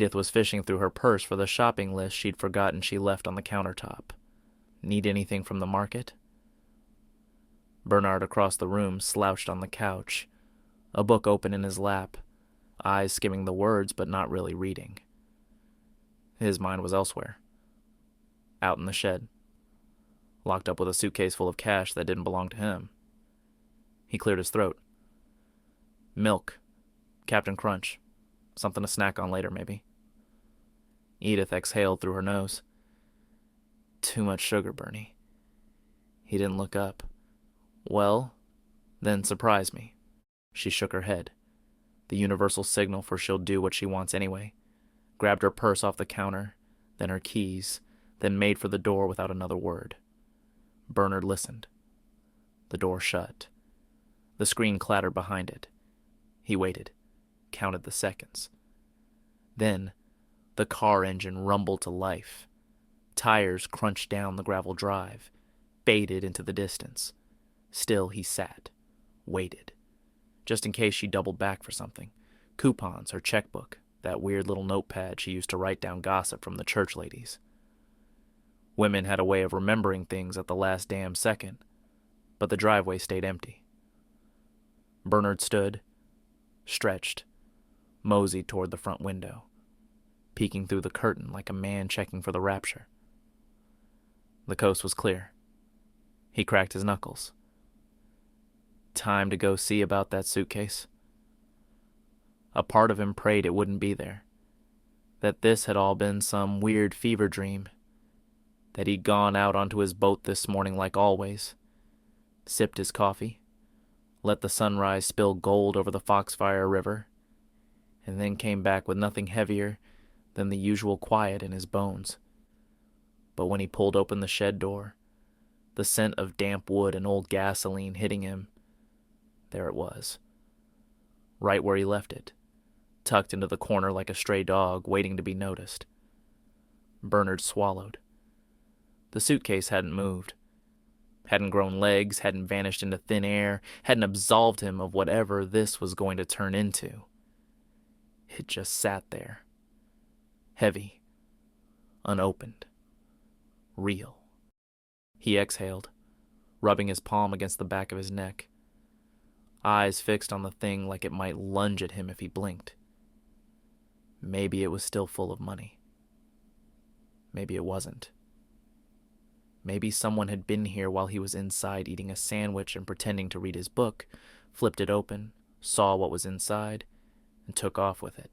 Edith was fishing through her purse for the shopping list she'd forgotten she left on the countertop. Need anything from the market? Bernard across the room slouched on the couch, a book open in his lap, eyes skimming the words but not really reading. His mind was elsewhere. Out in the shed. Locked up with a suitcase full of cash that didn't belong to him. He cleared his throat. Milk. Captain Crunch. Something to snack on later, maybe. Edith exhaled through her nose. Too much sugar, Bernie. He didn't look up. Well, then surprise me. She shook her head. The universal signal for she'll do what she wants anyway. Grabbed her purse off the counter, then her keys, then made for the door without another word. Bernard listened. The door shut. The screen clattered behind it. He waited, counted the seconds. Then, the car engine rumbled to life. Tires crunched down the gravel drive, faded into the distance. Still he sat, waited, just in case she doubled back for something. Coupons, her checkbook, that weird little notepad she used to write down gossip from the church ladies. Women had a way of remembering things at the last damn second, but the driveway stayed empty. Bernard stood, stretched, moseyed toward the front window, peeking through the curtain like a man checking for the rapture. The coast was clear. He cracked his knuckles. Time to go see about that suitcase. A part of him prayed it wouldn't be there, that this had all been some weird fever dream, that he'd gone out onto his boat this morning like always, sipped his coffee, let the sunrise spill gold over the Foxfire River, and then came back with nothing heavier than the usual quiet in his bones. But when he pulled open the shed door, the scent of damp wood and old gasoline hitting him, there it was, right where he left it, tucked into the corner like a stray dog waiting to be noticed. Bernard swallowed. The suitcase hadn't moved, hadn't grown legs, hadn't vanished into thin air, hadn't absolved him of whatever this was going to turn into. It just sat there, heavy, unopened, real. He exhaled, rubbing his palm against the back of his neck, eyes fixed on the thing like it might lunge at him if he blinked. Maybe it was still full of money. Maybe it wasn't. Maybe someone had been here while he was inside eating a sandwich and pretending to read his book, flipped it open, saw what was inside, and took off with it.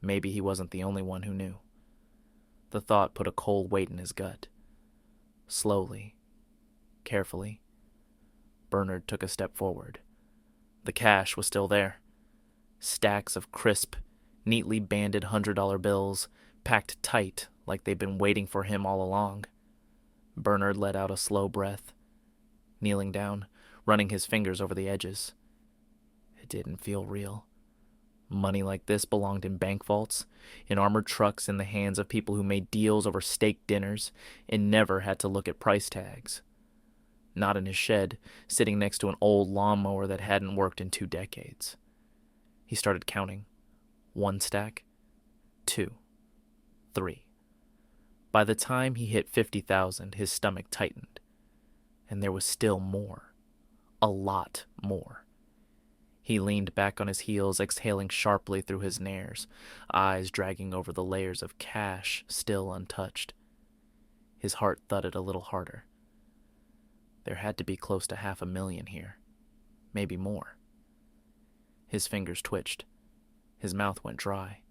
Maybe he wasn't the only one who knew. The thought put a cold weight in his gut. Slowly, carefully, Bernard took a step forward. The cash was still there. Stacks of crisp, neatly banded $100 bills, packed tight like they'd been waiting for him all along. Bernard let out a slow breath, kneeling down, running his fingers over the edges. It didn't feel real. Money like this belonged in bank vaults, in armored trucks in the hands of people who made deals over steak dinners and never had to look at price tags. Not in his shed, sitting next to an old lawnmower that hadn't worked in 2 decades. He started counting. 1 stack, 2, 3. By the time he hit 50,000, his stomach tightened. And there was still more. A lot more. He leaned back on his heels, exhaling sharply through his nares, eyes dragging over the layers of cash still untouched. His heart thudded a little harder. There had to be close to 500,000 here. Maybe more. His fingers twitched. His mouth went dry.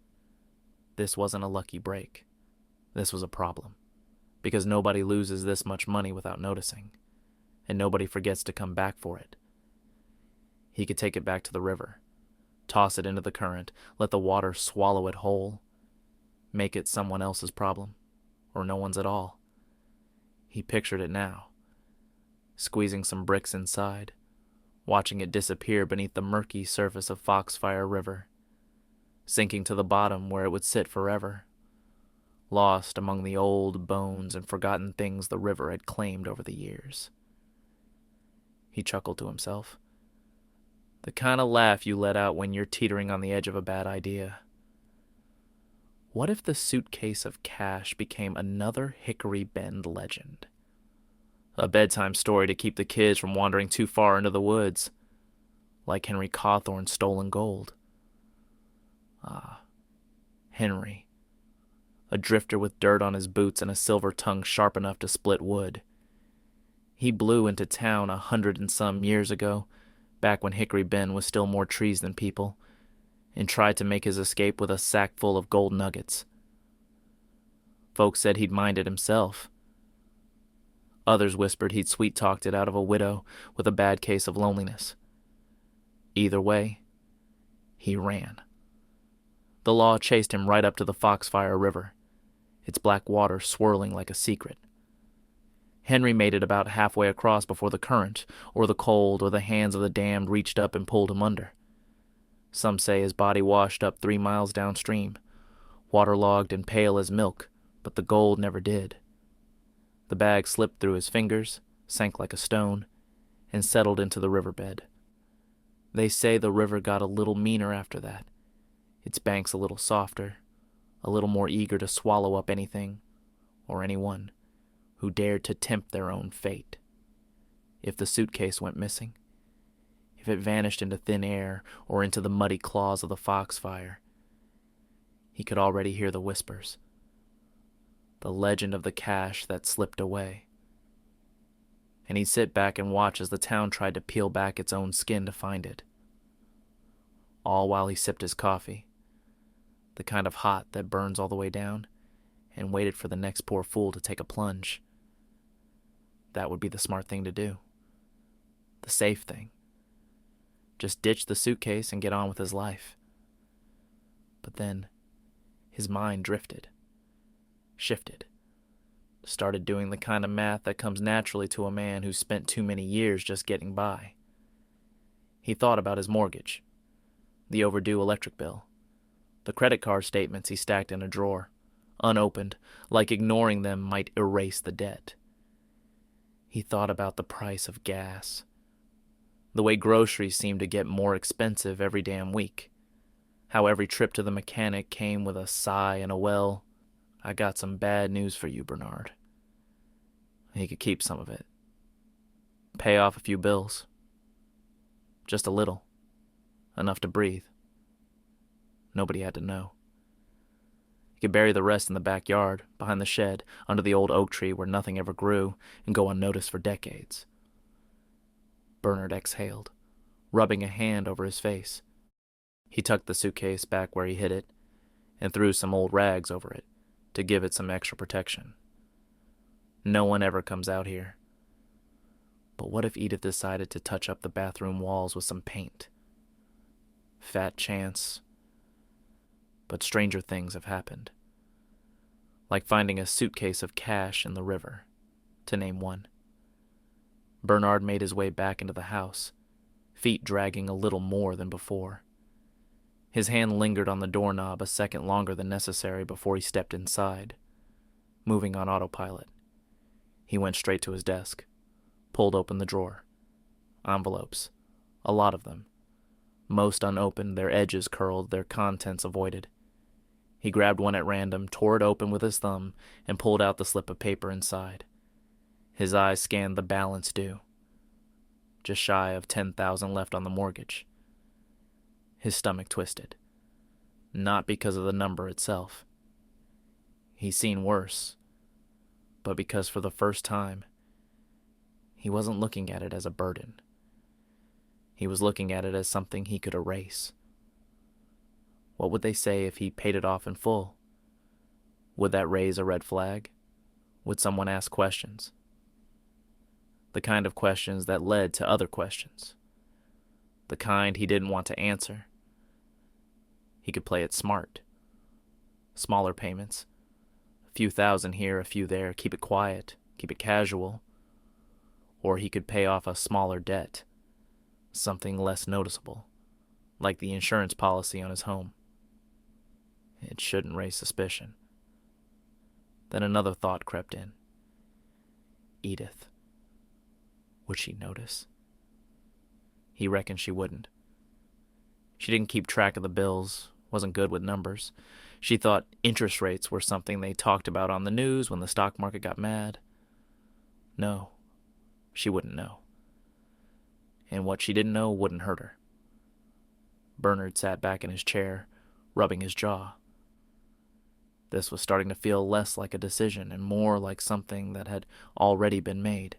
This wasn't a lucky break. This was a problem, because nobody loses this much money without noticing, and nobody forgets to come back for it. He could take it back to the river, toss it into the current, let the water swallow it whole, make it someone else's problem, or no one's at all. He pictured it now, squeezing some bricks inside, watching it disappear beneath the murky surface of Foxfire River, sinking to the bottom where it would sit forever, lost among the old bones and forgotten things the river had claimed over the years. He chuckled to himself. The kind of laugh you let out when you're teetering on the edge of a bad idea. What if the suitcase of cash became another Hickory Bend legend? A bedtime story to keep the kids from wandering too far into the woods, like Henry Cawthorn's stolen gold. Ah, Henry, a drifter with dirt on his boots and a silver tongue sharp enough to split wood. He blew into town 100 and some years ago, back when Hickory Bend was still more trees than people, and tried to make his escape with a sack full of gold nuggets. Folks said he'd mined it himself. Others whispered he'd sweet-talked it out of a widow with a bad case of loneliness. Either way, he ran. The law chased him right up to the Foxfire River, its black water swirling like a secret. Henry made it about halfway across before the current, or the cold, or the hands of the damned reached up and pulled him under. Some say his body washed up 3 miles downstream, waterlogged and pale as milk, but the gold never did. The bag slipped through his fingers, sank like a stone, and settled into the riverbed. They say the river got a little meaner after that, its banks a little softer, a little more eager to swallow up anything, or anyone, who dared to tempt their own fate. If the suitcase went missing, if it vanished into thin air or into the muddy claws of the Foxfire, he could already hear the whispers. The legend of the cash that slipped away. And he'd sit back and watch as the town tried to peel back its own skin to find it. All while he sipped his coffee, the kind of hot that burns all the way down, and waited for the next poor fool to take a plunge. That would be the smart thing to do. The safe thing. Just ditch the suitcase and get on with his life. But then, his mind drifted. Shifted. Started doing the kind of math that comes naturally to a man who's spent too many years just getting by. He thought about his mortgage, the overdue electric bill, the credit card statements he stacked in a drawer, unopened, like ignoring them might erase the debt. He thought about the price of gas, the way groceries seemed to get more expensive every damn week, how every trip to the mechanic came with a sigh and a well, I got some bad news for you, Bernard. He could keep some of it. Pay off a few bills. Just a little. Enough to breathe. Nobody had to know. He could bury the rest in the backyard, behind the shed, under the old oak tree where nothing ever grew, and go unnoticed for decades. Bernard exhaled, rubbing a hand over his face. He tucked the suitcase back where he hid it, and threw some old rags over it, to give it some extra protection. No one ever comes out here. But what if Edith decided to touch up the bathroom walls with some paint? Fat chance. But stranger things have happened. Like finding a suitcase of cash in the river, to name one. Bernard made his way back into the house, feet dragging a little more than before. His hand lingered on the doorknob a second longer than necessary before he stepped inside. Moving on autopilot, he went straight to his desk, pulled open the drawer. Envelopes, a lot of them. Most unopened, their edges curled, their contents avoided. He grabbed one at random, tore it open with his thumb, and pulled out the slip of paper inside. His eyes scanned the balance due. Just shy of $10,000 left on the mortgage. His stomach twisted. Not because of the number itself. He's seen worse. But because for the first time, he wasn't looking at it as a burden. He was looking at it as something he could erase. What would they say if he paid it off in full? Would that raise a red flag? Would someone ask questions? The kind of questions that led to other questions. The kind he didn't want to answer. He could play it smart. Smaller payments. A few thousand here, a few there. Keep it quiet. Keep it casual. Or he could pay off a smaller debt. Something less noticeable. Like the insurance policy on his home. It shouldn't raise suspicion. Then another thought crept in. Edith. Would she notice? He reckoned she wouldn't. She didn't keep track of the bills, wasn't good with numbers. She thought interest rates were something they talked about on the news when the stock market got mad. No, she wouldn't know. And what she didn't know wouldn't hurt her. Bernard sat back in his chair, rubbing his jaw. This was starting to feel less like a decision and more like something that had already been made.